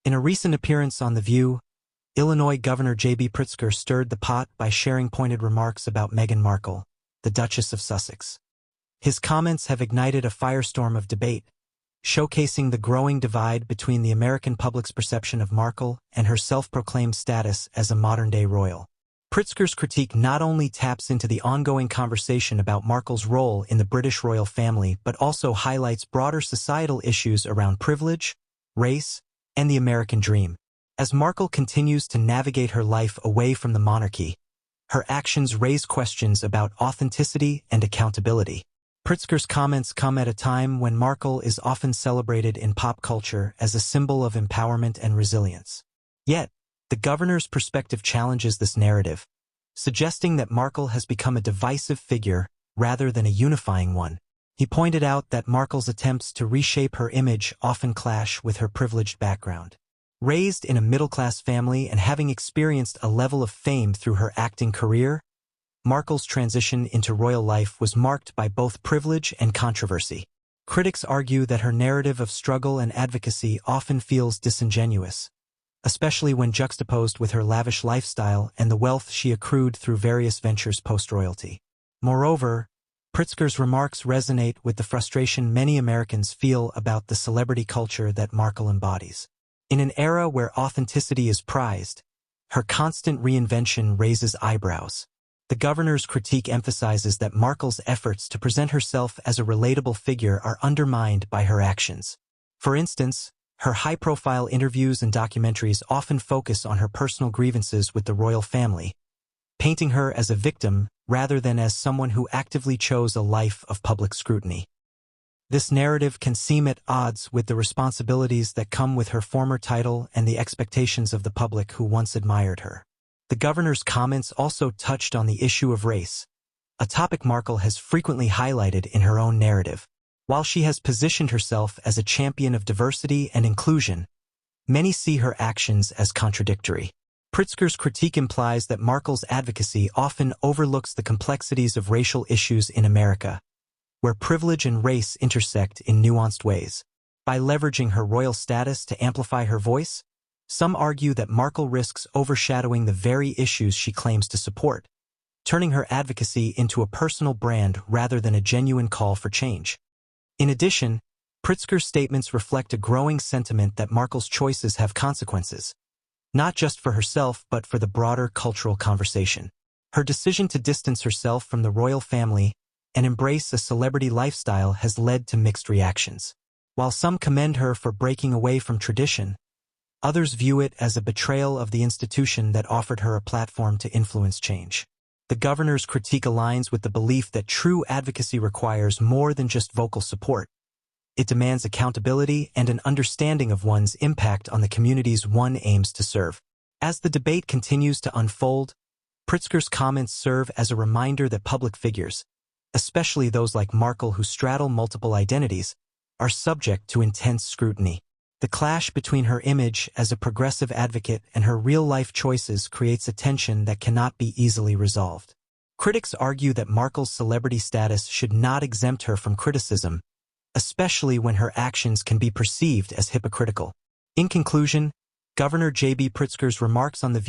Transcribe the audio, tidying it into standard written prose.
In a recent appearance on The View, Illinois Governor JB Pritzker stirred the pot by sharing pointed remarks about Meghan Markle, the Duchess of Sussex. His comments have ignited a firestorm of debate, showcasing the growing divide between the American public's perception of Markle and her self-proclaimed status as a modern-day royal. Pritzker's critique not only taps into the ongoing conversation about Markle's role in the British royal family but also highlights broader societal issues around privilege, race, and the American dream. As Markle continues to navigate her life away from the monarchy, her actions raise questions about authenticity and accountability. Pritzker's comments come at a time when Markle is often celebrated in pop culture as a symbol of empowerment and resilience. Yet, the governor's perspective challenges this narrative, suggesting that Markle has become a divisive figure rather than a unifying one. He pointed out that Markle's attempts to reshape her image often clash with her privileged background. Raised in a middle-class family and having experienced a level of fame through her acting career, Markle's transition into royal life was marked by both privilege and controversy. Critics argue that her narrative of struggle and advocacy often feels disingenuous, especially when juxtaposed with her lavish lifestyle and the wealth she accrued through various ventures post-royalty. Moreover, Pritzker's remarks resonate with the frustration many Americans feel about the celebrity culture that Markle embodies. In an era where authenticity is prized, her constant reinvention raises eyebrows. The governor's critique emphasizes that Markle's efforts to present herself as a relatable figure are undermined by her actions. For instance, her high-profile interviews and documentaries often focus on her personal grievances with the royal family, painting her as a victim rather than as someone who actively chose a life of public scrutiny. This narrative can seem at odds with the responsibilities that come with her former title and the expectations of the public who once admired her. The governor's comments also touched on the issue of race, a topic Markle has frequently highlighted in her own narrative. While she has positioned herself as a champion of diversity and inclusion, many see her actions as contradictory. Pritzker's critique implies that Markle's advocacy often overlooks the complexities of racial issues in America, where privilege and race intersect in nuanced ways. By leveraging her royal status to amplify her voice, some argue that Markle risks overshadowing the very issues she claims to support, turning her advocacy into a personal brand rather than a genuine call for change. In addition, Pritzker's statements reflect a growing sentiment that Markle's choices have consequences, not just for herself but for the broader cultural conversation. Her decision to distance herself from the royal family and embrace a celebrity lifestyle has led to mixed reactions. While some commend her for breaking away from tradition, others view it as a betrayal of the institution that offered her a platform to influence change. The governor's critique aligns with the belief that true advocacy requires more than just vocal support. It demands accountability and an understanding of one's impact on the communities one aims to serve. As the debate continues to unfold, Pritzker's comments serve as a reminder that public figures, especially those like Markle who straddle multiple identities, are subject to intense scrutiny. The clash between her image as a progressive advocate and her real-life choices creates a tension that cannot be easily resolved. Critics argue that Markle's celebrity status should not exempt her from criticism, especially when her actions can be perceived as hypocritical. In conclusion, Governor JB Pritzker's remarks on The View